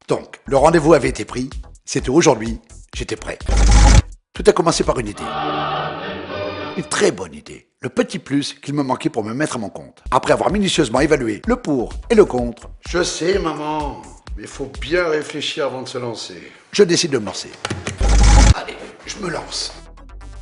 Donc, le rendez-vous avait été pris, c'était aujourd'hui, j'étais prêt. Tout a commencé par une idée. Une très bonne idée. Le petit plus qu'il me manquait pour me mettre à mon compte. Après avoir minutieusement évalué le pour et le contre, Je sais, maman, mais il faut bien réfléchir avant de se lancer. je décide de me lancer. Allez, je me lance.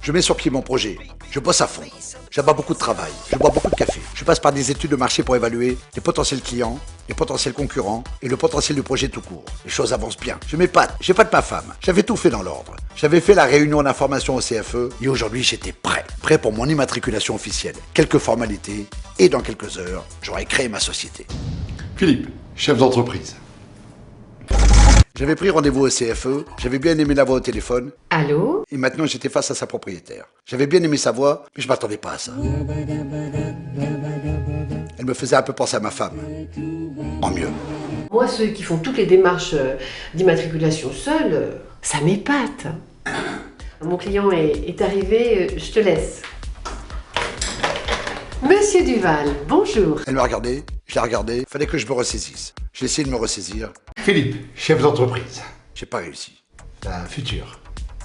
Je mets sur pied mon projet. Je bosse à fond. J'abats beaucoup de travail. Je bois beaucoup de café. Je passe par des études de marché pour évaluer les potentiels clients, les potentiels concurrents et le potentiel du projet tout court. Les choses avancent bien. Je m'épate. J'épate ma femme. J'avais tout fait dans l'ordre. J'avais fait la réunion d'information au CFE et aujourd'hui j'étais prêt. Prêt pour mon immatriculation officielle. Quelques formalités et dans quelques heures, j'aurai créé ma société. Philippe, chef d'entreprise. J'avais pris rendez-vous au CFE, j'avais bien aimé la voix au téléphone, Allô? et maintenant j'étais face à sa propriétaire. J'avais bien aimé sa voix, mais je m'attendais pas à ça. Elle me faisait un peu penser à ma femme. En mieux. Moi, ceux qui font toutes les démarches d'immatriculation seuls, ça m'épate. Mon client est arrivé, je te laisse. Monsieur Duval, bonjour. Elle m'a regardé, je l'ai regardé, fallait que je me ressaisisse. J'ai essayé de me ressaisir, Philippe, chef d'entreprise. j'ai pas réussi.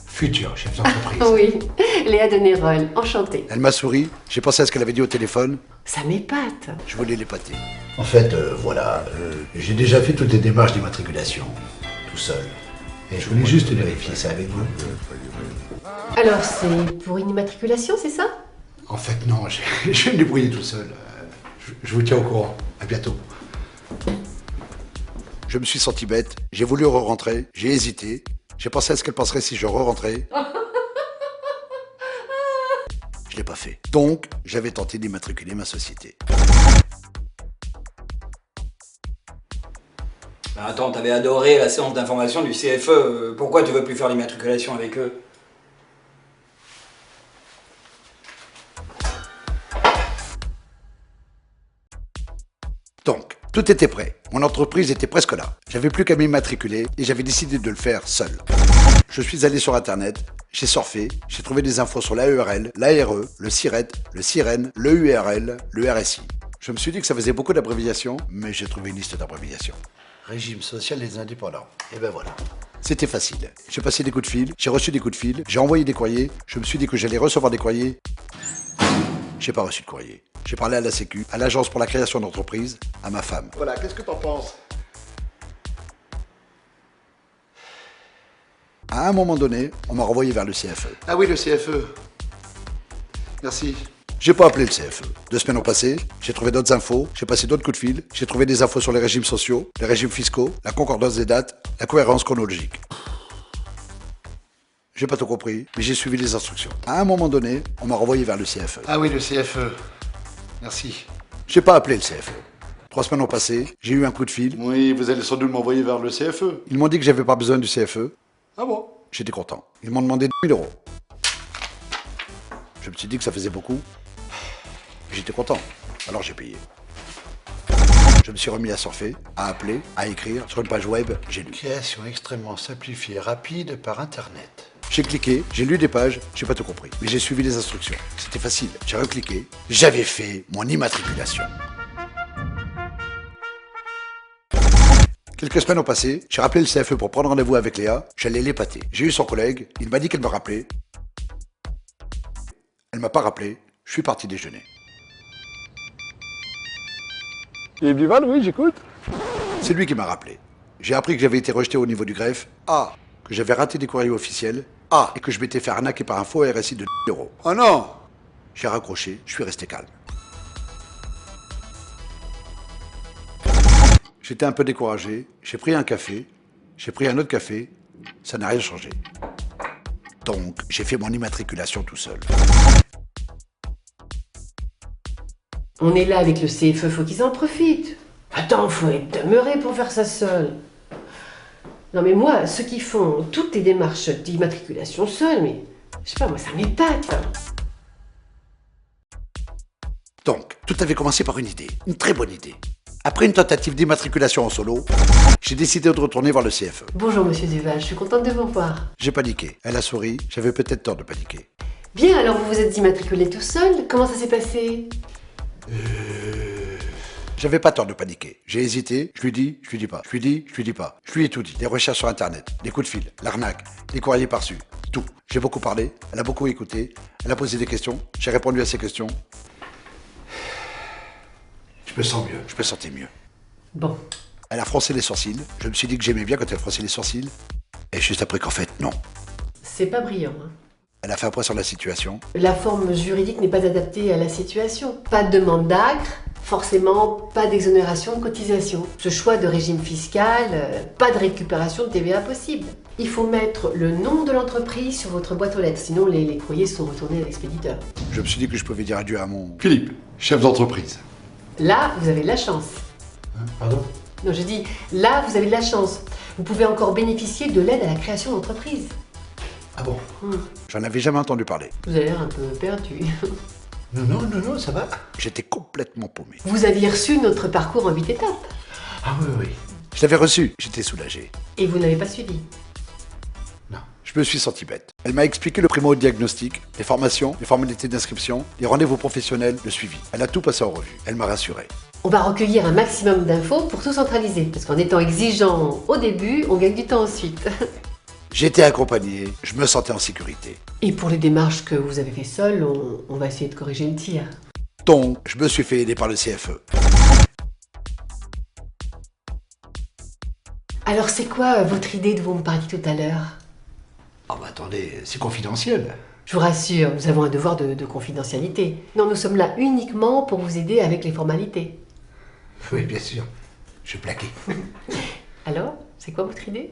Futur chef d'entreprise. Oui, Léa de Nérol, enchantée. Elle m'a souri, j'ai pensé à ce qu'elle avait dit au téléphone, Ça m'épate. je voulais l'épater. En fait, voilà, j'ai déjà fait toutes les démarches d'immatriculation, tout seul. Et je voulais juste vérifier ça avec vous. Alors, c'est pour une immatriculation, c'est ça? En fait, non, je vais me débrouiller tout seul. Je vous tiens au courant. À bientôt. Je me suis senti bête, j'ai voulu re-rentrer, j'ai hésité, j'ai pensé à ce qu'elle penserait si je re-rentrais. Je l'ai pas fait. Donc, j'avais tenté d'immatriculer ma société. Bah attends, t'avais adoré la séance d'information du CFE, pourquoi tu veux plus faire l'immatriculation avec eux? Donc, tout était prêt. Mon entreprise était presque là. J'avais plus qu'à m'immatriculer et j'avais décidé de le faire seul. Je suis allé sur internet, j'ai surfé, j'ai trouvé des infos sur l'AERL, l'ARE, le CIRET, le CIREN, le URL, le RSI. Je me suis dit que ça faisait beaucoup d'abréviations, mais j'ai trouvé une liste d'abréviations. Régime social des indépendants. Et ben voilà. C'était facile. J'ai passé des coups de fil, j'ai reçu des coups de fil, j'ai envoyé des courriers, je me suis dit que j'allais recevoir des courriers. J'ai pas reçu de courrier. J'ai parlé à la Sécu, à l'agence pour la création d'entreprise, à ma femme. Voilà, qu'est-ce que t'en penses? À un moment donné, on m'a renvoyé vers le CFE. Ah oui, le CFE. Merci. J'ai pas appelé le CFE. 2 semaines ont passé, j'ai trouvé d'autres infos, j'ai passé d'autres coups de fil, j'ai trouvé des infos sur les régimes sociaux, les régimes fiscaux, la concordance des dates, la cohérence chronologique. J'ai pas tout compris, mais j'ai suivi les instructions. À un moment donné, on m'a renvoyé vers le CFE. Ah oui, le CFE. Merci. J'ai pas appelé le CFE. 3 semaines ont passé, j'ai eu un coup de fil. Oui, vous allez sans doute m'envoyer vers le CFE. Ils m'ont dit que j'avais pas besoin du CFE. Ah bon? J'étais content. Ils m'ont demandé 2 000 €. Je me suis dit que ça faisait beaucoup. J'étais content. Alors j'ai payé. Je me suis remis à surfer, à appeler, à écrire. Sur une page web, j'ai lu. Création extrêmement simplifiée, rapide par Internet. J'ai cliqué, j'ai lu des pages, j'ai pas tout compris. Mais j'ai suivi les instructions. C'était facile. J'ai recliqué. J'avais fait mon immatriculation. Quelques semaines ont passé, j'ai rappelé le CFE pour prendre rendez-vous avec Léa, j'allais l'épater. J'ai eu son collègue, il m'a dit qu'elle me rappelait. Elle m'a pas rappelé, je suis parti déjeuner. Philippe Duval, oui, j'écoute. C'est lui qui m'a rappelé. J'ai appris que j'avais été rejeté au niveau du greffe. A. Que j'avais raté des courriers officiels. A. Et que je m'étais fait arnaquer par un faux RSI de 10 €. Oh non! J'ai raccroché, je suis resté calme. J'étais un peu découragé, j'ai pris un café, j'ai pris un autre café, ça n'a rien changé. Donc, j'ai fait mon immatriculation tout seul. On est là avec le CFE, faut qu'ils en profitent. Attends, faut être demeuré pour faire ça seul. Non mais moi, ceux qui font toutes les démarches d'immatriculation seuls, mais je sais pas, moi ça m'épate. Donc, tout avait commencé par une idée, une très bonne idée. Après une tentative d'immatriculation en solo, j'ai décidé de retourner voir le CFE. Bonjour Monsieur Duval, je suis contente de vous voir. J'ai paniqué. Elle a souri, j'avais peut-être tort de paniquer. Bien, alors vous vous êtes immatriculé tout seul, comment ça s'est passé? J'avais pas tort de paniquer. J'ai hésité, je lui dis, je lui dis pas. Je lui dis, je lui dis pas. Je lui ai tout dit. Des recherches sur internet, des coups de fil, l'arnaque, des courriers par-dessus, tout. J'ai beaucoup parlé, elle a beaucoup écouté, elle a posé des questions, j'ai répondu à ses questions. Je me sens mieux. Je me sentais mieux. Bon. Elle a froncé les sourcils. Je me suis dit que j'aimais bien quand elle fronçait les sourcils. Et juste après qu'en fait, non. C'est pas brillant, hein. Elle a fait un point sur la situation. La forme juridique n'est pas adaptée à la situation. Pas de demande d'ACRE, forcément pas d'exonération de cotisation. Ce choix de régime fiscal, pas de récupération de TVA possible. Il faut mettre le nom de l'entreprise sur votre boîte aux lettres, sinon les courriers sont retournés à l'expéditeur. Je me suis dit que je pouvais dire adieu à mon... Philippe, chef d'entreprise. Là, vous avez de la chance. Pardon? Non, je dis, là, vous avez de la chance. Vous pouvez encore bénéficier de l'aide à la création d'entreprise. Ah bon? J'en avais jamais entendu parler. Vous avez l'air un peu perdu. Non, ça va. J'étais complètement paumé. Vous aviez reçu notre parcours en 8 étapes. Ah oui. Je l'avais reçu, j'étais soulagé. Et vous n'avez pas suivi. Je me suis senti bête. Elle m'a expliqué le primo-diagnostic, les formations, les formalités d'inscription, les rendez-vous professionnels, le suivi. Elle a tout passé en revue. Elle m'a rassuré. On va recueillir un maximum d'infos pour tout centraliser. Parce qu'en étant exigeant au début, on gagne du temps ensuite. J'ai été accompagné, je me sentais en sécurité. Et pour les démarches que vous avez fait seul, on va essayer de corriger le tir. Donc, je me suis fait aider par le CFE. Alors c'est quoi votre idée dont vous me parliez tout à l'heure? Ah bah attendez, c'est confidentiel. Je vous rassure, nous avons un devoir de confidentialité. Non, nous sommes là uniquement pour vous aider avec les formalités. Oui, bien sûr. Je plaquais. Alors, c'est quoi votre idée?